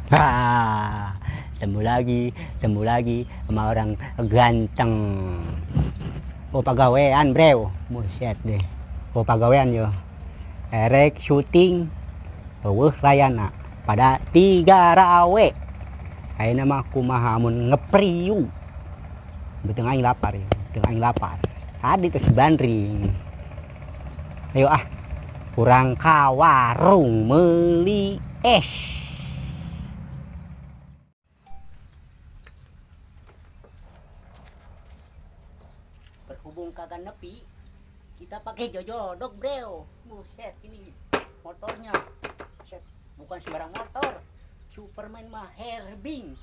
Ah, temu lagi sama orang ganteng. Oh pagawean, bro. Buset deh. Oh pagawean yo. Erek syuting. Rayana pada 3 rawe. Ayo nama kumaha mun ngepriu. Beteng aing lapar ya. Beteng aing lapar. Tadi tes bandring. Ayo kurang ka warung meuli es. Berhubung kagak nepi, kita pakai jojodok, bro. Buset ini motornya. Buset, bukan sembarang motor. Superman mah Herbing.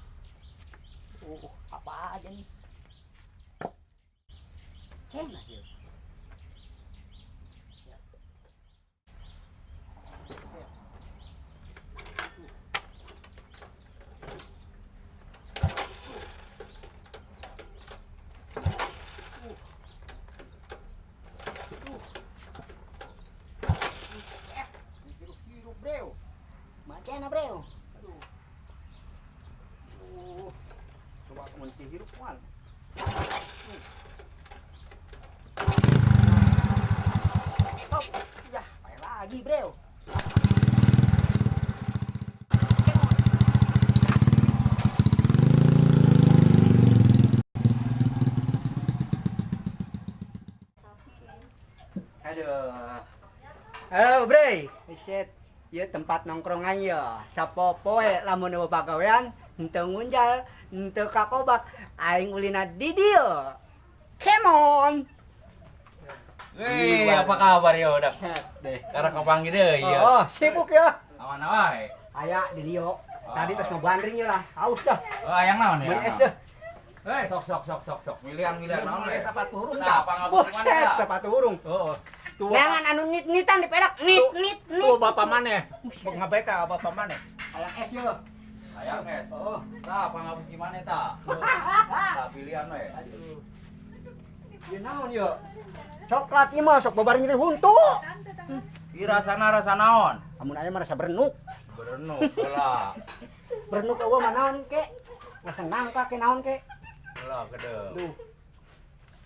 Apa aja nih? Ceng lah dia. Hirup, bro. Macana, bro. Aduh. Coba temen hirup mal. Stop. Ya, payah lagi, bro. Aduh. Halo, Bre. Buset. Ieu tempat nongkrongan ya. Sapopoe lamun eueuh pagawean henteu ngunjal, henteu kakobak, aing ulina di dieu. Come on. Wih, apa kabar ya udah? Deh. Karena kepanggil deh, iya. Oh, sibuk ya. Aman wae. Aya di dieu. Tadi tes ngobandring ya lah. Haus dah. Oh, ayang naon ya? Beli es dah. Sok. Milihan naon Beli ya? sepatu hurung Nah, dah. pangabur mana Buset, ya? sepatu hurung. Oh, tuh Jangan anu nit-nitan di perak. Nit. tuh bapak mana? Ngabeka bapak mana? Aya es ya. Ayang es. Oh. Tah, pangabur gimana tah? Tah pilihan we. Aduh. Ieu naon ya? Coklat ieu mah sok babar nyeri huntu. Ih, rasana rasa naon? Amun aya mah rasa berenuk. Berenuk heula. Berenuk eueuh mah naon ke? Rasa nangka ke naon ke? Heula kedeu. Duh.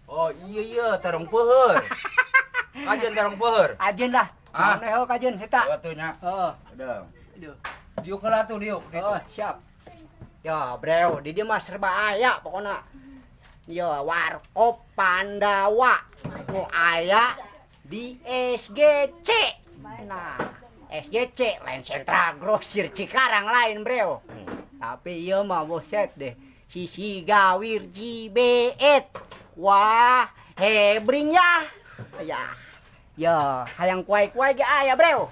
Oh, iya terong peuheur. Kajen terong peuheur. Ajeun dah. Ah. Naon heuh kajeun eta? Atunya. Heeh. Kedeu. Aduh. Diuk heula tuh diuk. Oh, siap. Ya, bro, di dieu mah serba aya pokona. Ya, Warkop Pandawa. Nu aya di SGC. Nah, SGC lain sentra grosir Cikarang lain, bro. Tapi ieu mah buset deh. Sisi gawir jibeet. Wah, hebring ya. Ya, hayang kuai-kuai ge aya, bro.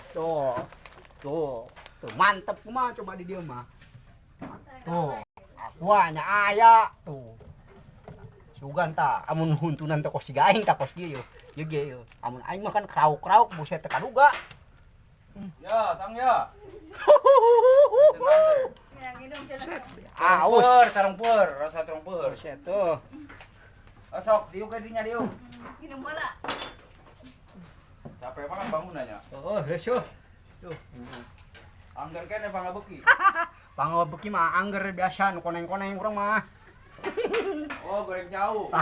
Tuh, mantep mah coba di dieu mah. Tuh, akuanya aya tuh. Sugan ta, amun huntunan teh kos siga aing ta kos dieu yo. Ieu ge yo. Amun aing mah kan krauk-krauk buset teh kaduga. Ya, tang ya. Aus. Terong peuheur, rasa terong peuheur. Buset tuh. Sok, diuk ke dinya diuk. Minum bola. Capek banget bangunannya. Oh, geus yo. Tuh. Angger kene pangabeuki. Pangabeuki mah angger biasa nu koneng-koneng urang mah. Oh, goreng jauh.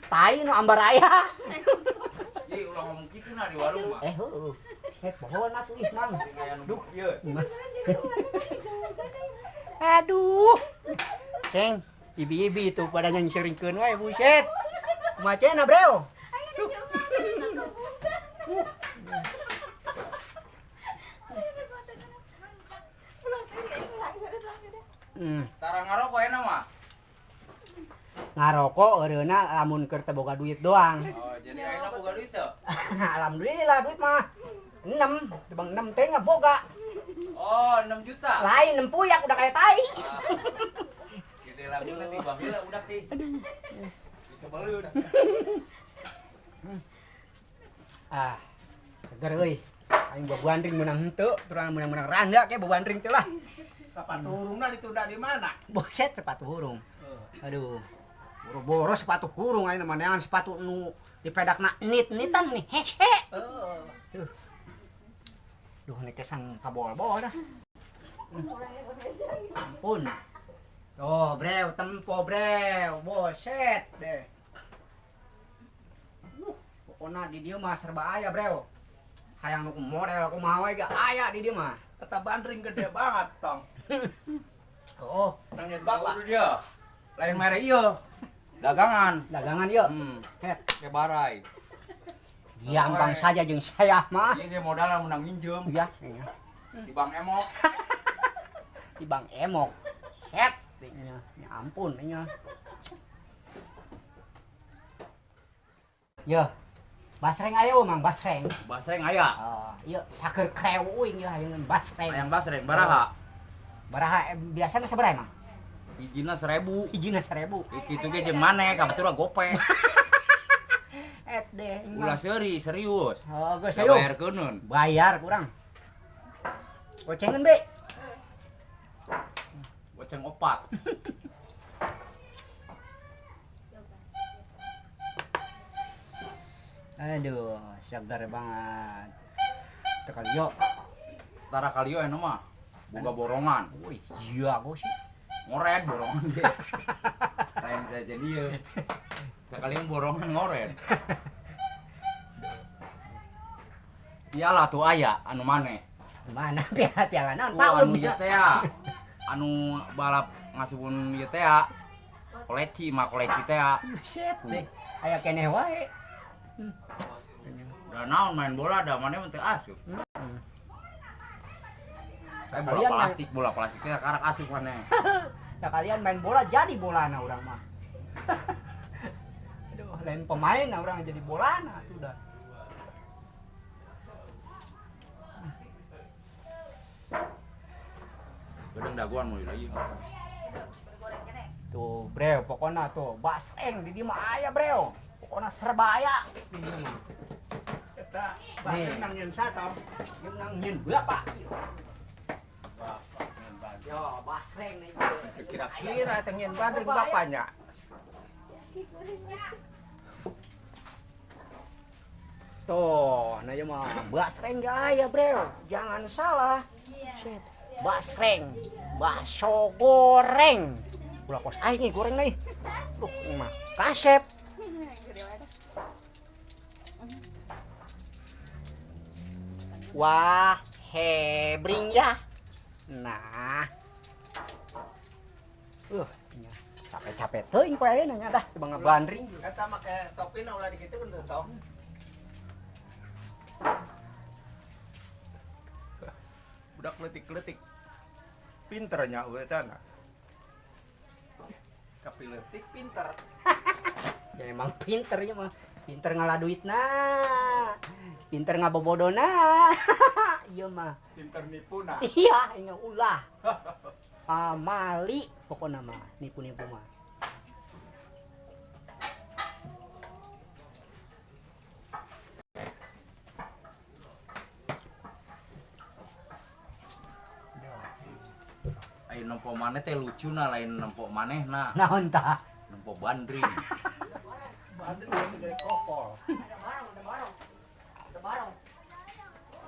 Tai nu ambar aya. Ji ulah ngomong kitu na di warung mah. Heueuh. Het pohon atuh ih, Mang. Kayak nu ieu. Aduh. Ceng, ibi-ibi itu pada nyanyi seringkeun wae buset. Macena, bro? Tarang ngarokok enak mah. Ngarokok eureuna lamun keur teu boga duit doang. Oh, jadi ayeuna boga duit teu? Alhamdulillah duit mah 6, bang 6 teh boga. Oh, 6 juta. Lain nempuyak udah kayak tai. Gede lah juga ti, baheula udah ti. Bisa beli udah. Seger euy. Aing babandring menang henteu, turang menang-menang randa ke babandring teh lah. Sepatu hurungna ditunda di mana? Buset sepatu hurung. Aduh. Boro-boro sepatu hurung ayeuna mah neangan sepatu nu dipedakna nit-nitan nih. Hehe. Duh, nih kesan kabol-bol dah. Ampun. Tuh, brew, tempo brew. Boset deh. Pokoknya di dia mah serba aya, brew. Hayang nu model kumaha we ge aya di dia mah. Kata bandring gede banget, tong. Oh, Nangin Bapak bapak. dia. Lain mere ieu. Dagangan. dagangan yuk. Het ke barai. Gampang saja jeung saya mah. Ieu ge modal menang minjem Ya, iya. di Bank Emok. Di Bang Emok. Het, ya ampun nya. Yo. Basreng ayo Mang, basreng. Basreng aya. Oh, ieu saker kreuing ya hayeun basreng. Ayang basreng baraha. Baraha biasana sabaraha Mang? Hijina 1000. Hijina 1000. Kitu ge jeung maneh kabatur gope. Et deh. Ulah seuri serius. Oh, geus ayo. Bayar keuneun. Bayar kurang. Gocengeun be. Goceng 4. Aduh, segar banget. Tekal yo. Tara kalio eno mah boga borongan. Wih, iya aku sih. Ngoren borongan ge. Lain saja dia. Sekalian borongan ngoren. Iyalah tuh aya anu maneh. Mana piala-piala naon Tuh paun anu ieu teh ya. Anu balap ngasupun ieu teh ya. Koleksi mah koleksi teh ya. Buset deh. Aya keneh wae. Da naon main bola da maneh teh asup. Kayak Kalian bola plastik teh karak asup maneh. Nah, kalian main bola jadi bolana orang mah. Aduh, lain pemain nah orang jadi bolana sudah. Gedeng daguan mau lagi. Tuh, brew, pokoknya tuh basreng di dieu mah aya, brew. Pokoknya serba aya di dieu mah. Eta bandring nangin satong. Yung nang yun berapa? Bapak nangin bandring. Yo, basreng nih. Kira-kira tengin bandring bapaknya. Tuh, nah ya mah basreng gaya, bro. Jangan salah. Set. Basreng, bakso goreng. Ulah kos aing nih goreng nih. Duh, ini mah kasep. Wah, hebring ya. Nah. Nya. Capek-capek teuing poe nya dah teu ngabandring. Eta make topina ulah dikitukeun tuh, tong. Budak letik-letik. Pinternya we eta na. Kapiletik pinter. Ya emang pinter ya mah. Pinter ngalah duitna. Pinter ngabobodona. Iya mah. Pinter nipuna. Iya, ini ulah. Pamali pokoknya mah nipu-nipu mah. Lain nempo maneh teh lucuna lain nempo manehna. Naon tah? Nempo bandring. Bandring yang gede kopol. Ada barong.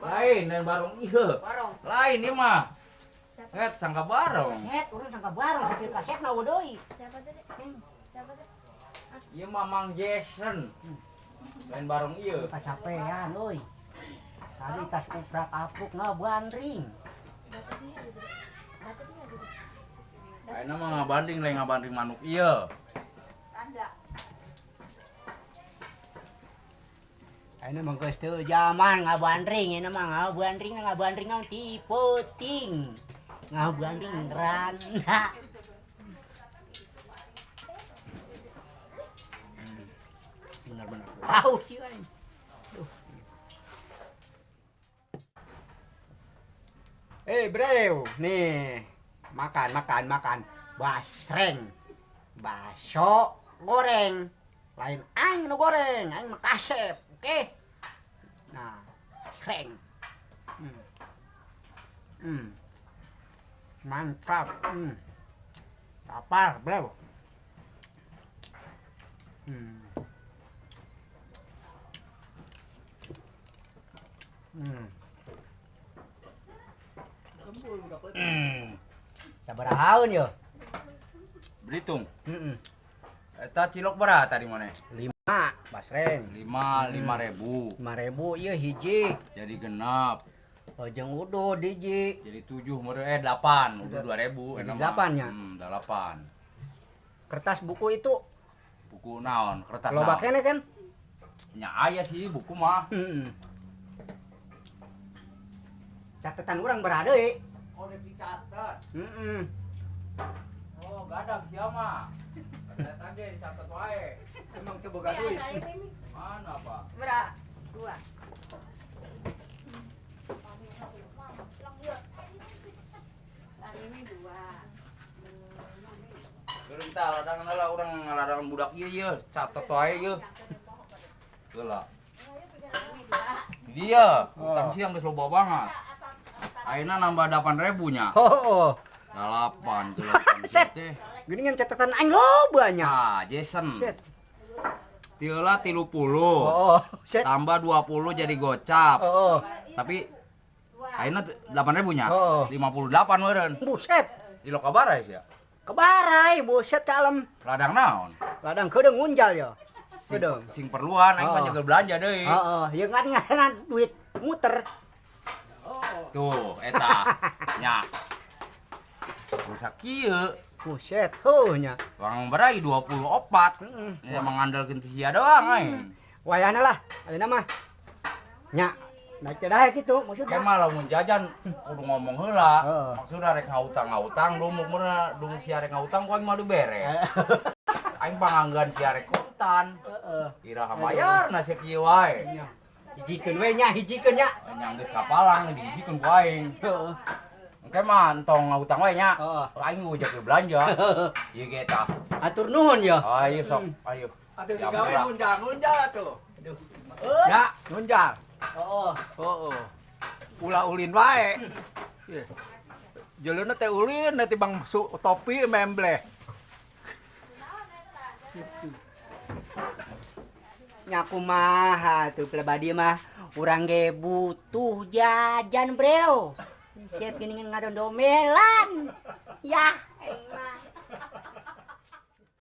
Lain dan barong ieu. Barong. Lain ieu mah. Het sangka barong. Het, urang sangka barong sakieu kasetna deui. Siapa tadi? Siapa tadi? Ieu mah Mang Jason. Lain barong ieu. Kacapean euy. Tadi tas uprak-apruk ngabandring. Dapatnya gitu. Dapatnya gitu. Ayeuna mah ngabanding lain ngabanding manuk ieu. Tanda. Ayeuna mah geus teu zaman ngabandring, ayeuna mah ngabandring naon ti peuting. Ngabandring randa. Benar-benar. Haus sih kan. Brew, nih makan basreng, bakso goreng, lain aing nu goreng, aing mah kasep, oke? Nah, basreng, mantap, lapar, brew, Gembul budak letik. beraun yo. Belitung. Heeh. Eta cilok berat tadi mana? 5 basreng. 5.000. 5.000 ieu hiji. Jadi genap. Oh jeung udud hiji. Jadi 8. Udah 2.000 Jadi enak 8 nya. 8. Kertas buku itu Buku naon? Kertas loba naon? kene kan? Nya aya sih buku mah. Heeh. Catatan urang berada deui. Oh, dicatat. Heeh. Oh, gadak sia mah. Eta ge dicatat wae. Emang teu boga duit. Mana, Pak? Berat. 2. Tadi ini 2. Geunta ladang lah urang ngaladang budak ieu ieu, catet wae ieu. Geula. Dia, utang siang geus loba banget. Ayeuna nambah 8.000 nya. Oh. 8 Set. teh. Geuningan catatan aing loba nya. Ah, Jason. Set. Tieula 30. Oh, set. Tambah 20 jadi gocap. Oh. Tapi ayeuna 8.000 nya. Oh. 58 meureun. Buset. Di lo kabarai sia. Kebarai buset ka alam. Ladang naon? Ladang keudeuh ngunjal ya. Sing, Keudeuh. sing perluan aing mah Oh. jaga belanja deui. Heeh, ya ngaran duit muter. Tuh, eta. Nya. Bisa kieu. Buset, heuh nya. Wang berai 24. Heeh. Ya mengandalkeun ti sia doang aing. Wayahna lah, ayeuna mah. Nya, naik teh daek kitu Kayak maksudna. mah lamun jajan kudu ngomong heula. Heeh. Maksudna rek ngautang-ngautang dumuk meureun dumuk sia rek ngautang ku aing mah dibere. Aing panganggan sia rek kontan. Heeh. Iraha bayarna sia kieu wae. Hijikeun we nya, hijikeun nya. Nyang geus kapalang dihijikeun ku aing. Heeh. Engke mah entong ngautang wae nya. Heeh. Aing ngojek belanja. Ieu ge tah. Atur nuhun ya. Ayo sok, ayo. Atuh Ya, digawe murah. ngunjal atuh. Ya, ngunjal. Heeh. Heeh. Ulah ulin wae. Ieu. Jeleuna teh ulin nanti Bang topi membleh. Nya kumaha tuh pribadi mah urang ge butuh jajan, Bro. Set geuningan ngadondomelan. Yah, aing mah